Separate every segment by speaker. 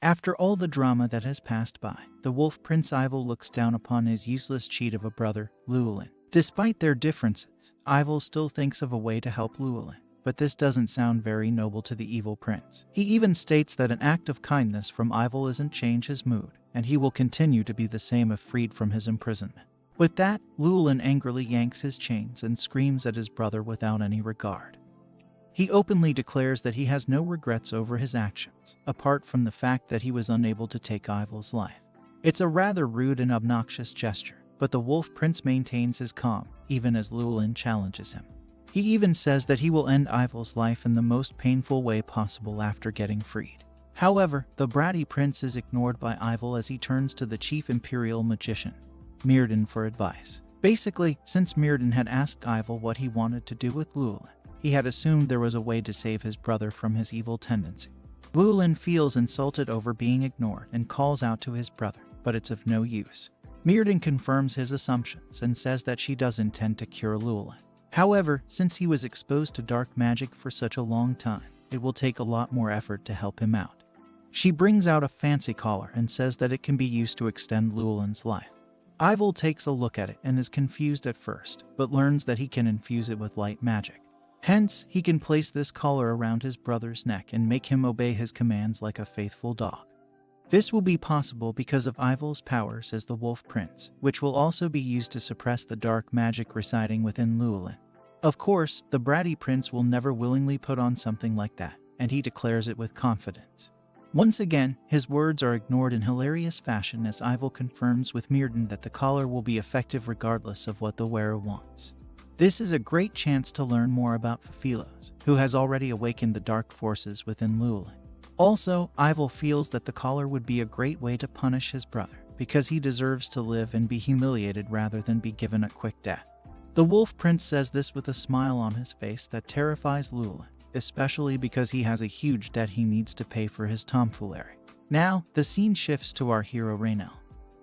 Speaker 1: After all the drama that has passed by, the Wolf Prince Ival looks down upon his useless cheat of a brother, Llewellyn. Despite their differences, Ival still thinks of a way to help Llewellyn, but this doesn't sound very noble to the evil prince. He even states that an act of kindness from Ival isn't change his mood, and he will continue to be the same if freed from his imprisonment. With that, Llewellyn angrily yanks his chains and screams at his brother without any regard. He openly declares that he has no regrets over his actions, apart from the fact that he was unable to take Ival's life. It's a rather rude and obnoxious gesture, but the Wolf Prince maintains his calm, even as Llewellyn challenges him. He even says that he will end Ival's life in the most painful way possible after getting freed. However, the bratty prince is ignored by Ival as he turns to the chief imperial magician, Myrddin, for advice. Basically, since Myrddin had asked Ival what he wanted to do with Llewellyn, he had assumed there was a way to save his brother from his evil tendency. Llewellyn feels insulted over being ignored and calls out to his brother, but it's of no use. Myrddin confirms his assumptions and says that she does intend to cure Llewellyn. However, since he was exposed to dark magic for such a long time, it will take a lot more effort to help him out. She brings out a fancy collar and says that it can be used to extend Llewellyn's life. Ival takes a look at it and is confused at first, but learns that he can infuse it with light magic. Hence, he can place this collar around his brother's neck and make him obey his commands like a faithful dog. This will be possible because of Ival's powers as the Wolf Prince, which will also be used to suppress the dark magic residing within Llewellyn. Of course, the bratty prince will never willingly put on something like that, and he declares it with confidence. Once again, his words are ignored in hilarious fashion as Ival confirms with Myrddin that the collar will be effective regardless of what the wearer wants. This is a great chance to learn more about Phelos, who has already awakened the dark forces within Llewellyn. Also, Ival feels that the collar would be a great way to punish his brother, because he deserves to live and be humiliated rather than be given a quick death. The Wolf Prince says this with a smile on his face that terrifies Llewellyn, especially because he has a huge debt he needs to pay for his tomfoolery. Now, the scene shifts to our hero Reinel,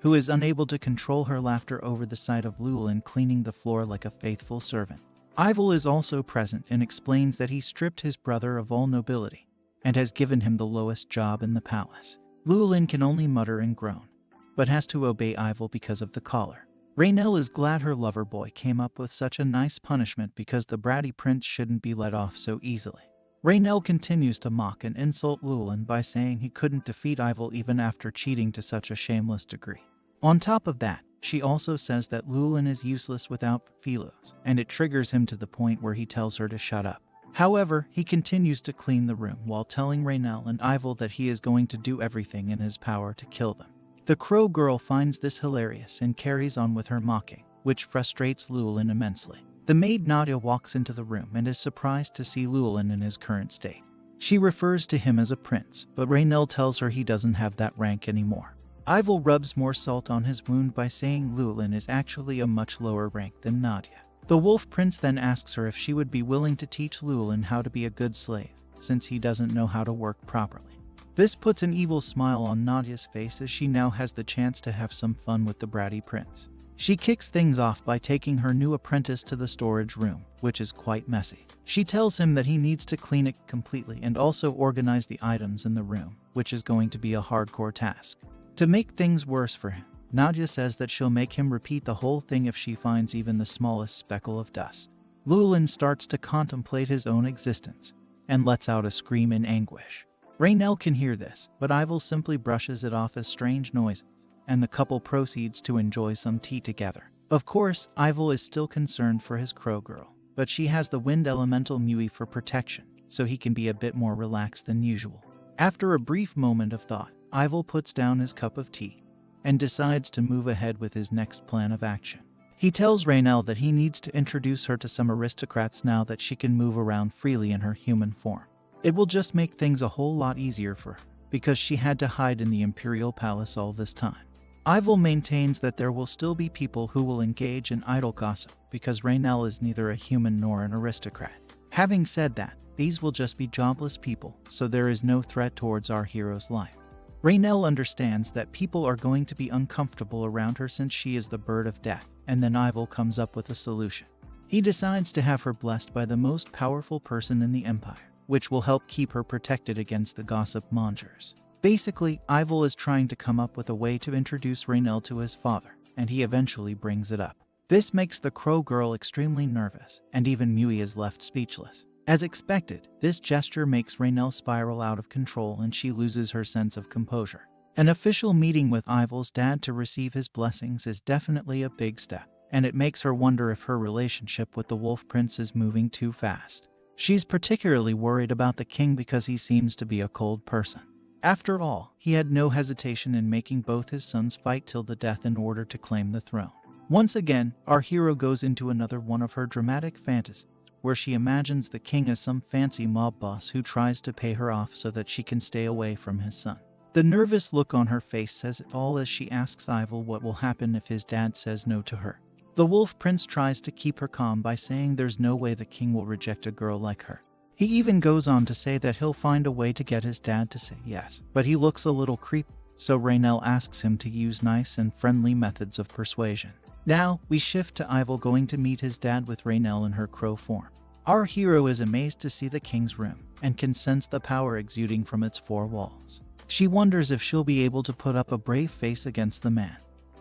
Speaker 1: who is unable to control her laughter over the sight of Llewellyn cleaning the floor like a faithful servant. Ival is also present and explains that he stripped his brother of all nobility and has given him the lowest job in the palace. Llewellyn can only mutter and groan, but has to obey Ival because of the collar. Reinel is glad her lover boy came up with such a nice punishment because the bratty prince shouldn't be let off so easily. Reinel continues to mock and insult Llewellyn by saying he couldn't defeat Ival even after cheating to such a shameless degree. On top of that, she also says that Llewellyn is useless without Phelos, and it triggers him to the point where he tells her to shut up. However, he continues to clean the room while telling Reinel and Ival that he is going to do everything in his power to kill them. The Crow girl finds this hilarious and carries on with her mocking, which frustrates Llewellyn immensely. The maid Nadia walks into the room and is surprised to see Llewellyn in his current state. She refers to him as a prince, but Reinel tells her he doesn't have that rank anymore. Ival rubs more salt on his wound by saying Llewellyn is actually a much lower rank than Nadia. The Wolf Prince then asks her if she would be willing to teach Llewellyn how to be a good slave, since he doesn't know how to work properly. This puts an evil smile on Nadia's face as she now has the chance to have some fun with the bratty prince. She kicks things off by taking her new apprentice to the storage room, which is quite messy. She tells him that he needs to clean it completely and also organize the items in the room, which is going to be a hardcore task. To make things worse for him, Nadia says that she'll make him repeat the whole thing if she finds even the smallest speckle of dust. Llewellyn starts to contemplate his own existence and lets out a scream in anguish. Reinel can hear this, but Ival simply brushes it off as strange noises, and the couple proceeds to enjoy some tea together. Of course, Ival is still concerned for his crow girl, but she has the wind elemental Mui for protection, so he can be a bit more relaxed than usual. After a brief moment of thought, Ival puts down his cup of tea and decides to move ahead with his next plan of action. He tells Reinel that he needs to introduce her to some aristocrats now that she can move around freely in her human form. It will just make things a whole lot easier for her, because she had to hide in the Imperial Palace all this time. Ival maintains that there will still be people who will engage in idle gossip, because Reinel is neither a human nor an aristocrat. Having said that, these will just be jobless people, so there is no threat towards our hero's life. Reinel understands that people are going to be uncomfortable around her since she is the bird of death, and then Ival comes up with a solution. He decides to have her blessed by the most powerful person in the Empire, which will help keep her protected against the gossip mongers. Basically, Ivel is trying to come up with a way to introduce Raynell to his father, and he eventually brings it up. This makes the Crow girl extremely nervous, and even Mui is left speechless. As expected, this gesture makes Raynell spiral out of control and she loses her sense of composure. An official meeting with Ivel's dad to receive his blessings is definitely a big step, and it makes her wonder if her relationship with the Wolf Prince is moving too fast. She's particularly worried about the king because he seems to be a cold person. After all, he had no hesitation in making both his sons fight till the death in order to claim the throne. Once again, our hero goes into another one of her dramatic fantasies, where she imagines the king as some fancy mob boss who tries to pay her off so that she can stay away from his son. The nervous look on her face says it all as she asks Ivel what will happen if his dad says no to her. The Wolf Prince tries to keep her calm by saying there's no way the king will reject a girl like her. He even goes on to say that he'll find a way to get his dad to say yes, but he looks a little creepy, so Raynell asks him to use nice and friendly methods of persuasion. Now, we shift to Ivel going to meet his dad with Raynell in her crow form. Our hero is amazed to see the king's room, and can sense the power exuding from its four walls. She wonders if she'll be able to put up a brave face against the man.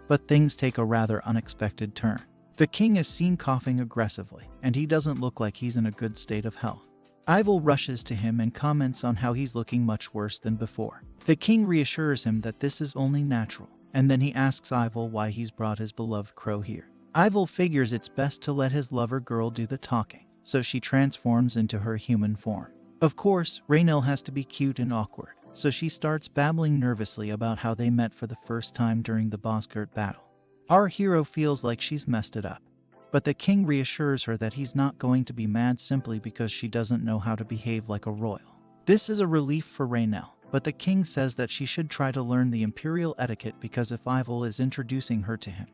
Speaker 1: But things take a rather unexpected turn. The king is seen coughing aggressively, and he doesn't look like he's in a good state of health. Ivel rushes to him and comments on how he's looking much worse than before. The king reassures him that this is only natural, and then he asks Ivel why he's brought his beloved crow here. Ivel figures it's best to let his lover girl do the talking, so she transforms into her human form. Of course, Raynell has to be cute and awkward, so she starts babbling nervously about how they met for the first time during the Bosgurt battle. Our hero feels like she's messed it up, but the king reassures her that he's not going to be mad simply because she doesn't know how to behave like a royal. This is a relief for Raynell, but the king says that she should try to learn the imperial etiquette because if Ivel is introducing her to him,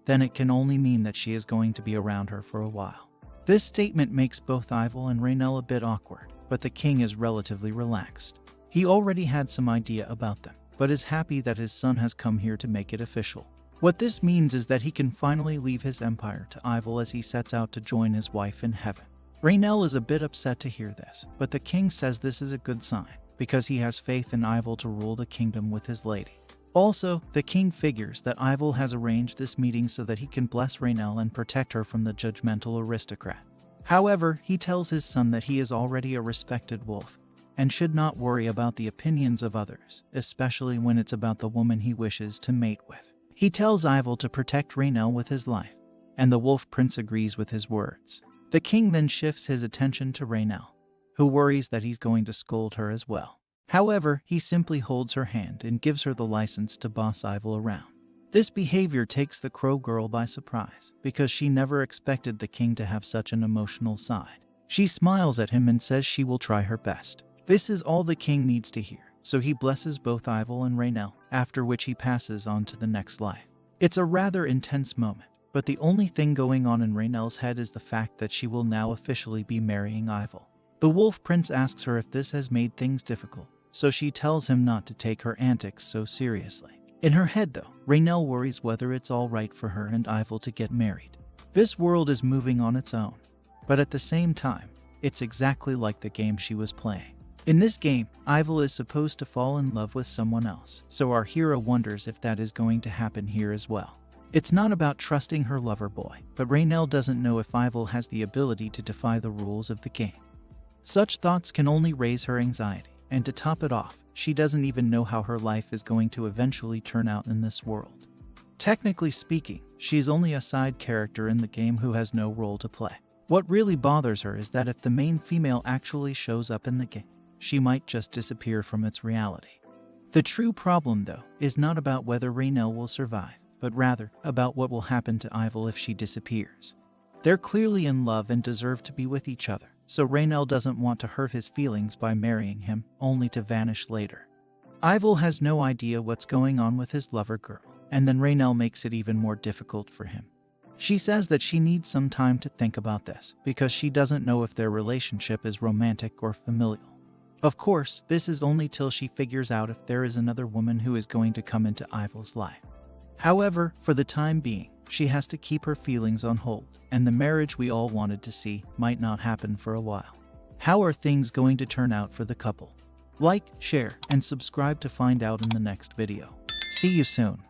Speaker 1: then it can only mean that she is going to be around her for a while. This statement makes both Ivel and Raynell a bit awkward, but the king is relatively relaxed. He already had some idea about them, but is happy that his son has come here to make it official. What this means is that he can finally leave his empire to Ivel as he sets out to join his wife in heaven. Raynell is a bit upset to hear this, but the king says this is a good sign, because he has faith in Ivel to rule the kingdom with his lady. Also, the king figures that Ivel has arranged this meeting so that he can bless Raynell and protect her from the judgmental aristocrat. However, he tells his son that he is already a respected wolf, and should not worry about the opinions of others, especially when it's about the woman he wishes to mate with. He tells Ivel to protect Raynell with his life, and the Wolf Prince agrees with his words. The king then shifts his attention to Raynell, who worries that he's going to scold her as well. However, he simply holds her hand and gives her the license to boss Ivel around. This behavior takes the crow girl by surprise, because she never expected the king to have such an emotional side. She smiles at him and says she will try her best. This is all the king needs to hear, so he blesses both Ivel and Raynell, after which he passes on to the next life. It's a rather intense moment, but the only thing going on in Raynell's head is the fact that she will now officially be marrying Ivel. The Wolf Prince asks her if this has made things difficult, so she tells him not to take her antics so seriously. In her head though, Raynell worries whether it's all right for her and Ivel to get married. This world is moving on its own, but at the same time, it's exactly like the game she was playing. In this game, Ivel is supposed to fall in love with someone else, so our hero wonders if that is going to happen here as well. It's not about trusting her lover boy, but Raynell doesn't know if Ivel has the ability to defy the rules of the game. Such thoughts can only raise her anxiety, and to top it off, she doesn't even know how her life is going to eventually turn out in this world. Technically speaking, she's only a side character in the game who has no role to play. What really bothers her is that if the main female actually shows up in the game, she might just disappear from its reality. The true problem, though, is not about whether Raynell will survive, but rather about what will happen to Ivel if she disappears. They're clearly in love and deserve to be with each other, so Raynell doesn't want to hurt his feelings by marrying him, only to vanish later. Ivel has no idea what's going on with his lover girl, and then Raynell makes it even more difficult for him. She says that she needs some time to think about this, because she doesn't know if their relationship is romantic or familial. Of course, this is only till she figures out if there is another woman who is going to come into Ivel's life. However, for the time being, she has to keep her feelings on hold, and the marriage we all wanted to see might not happen for a while. How are things going to turn out for the couple? Like, share, and subscribe to find out in the next video. See you soon.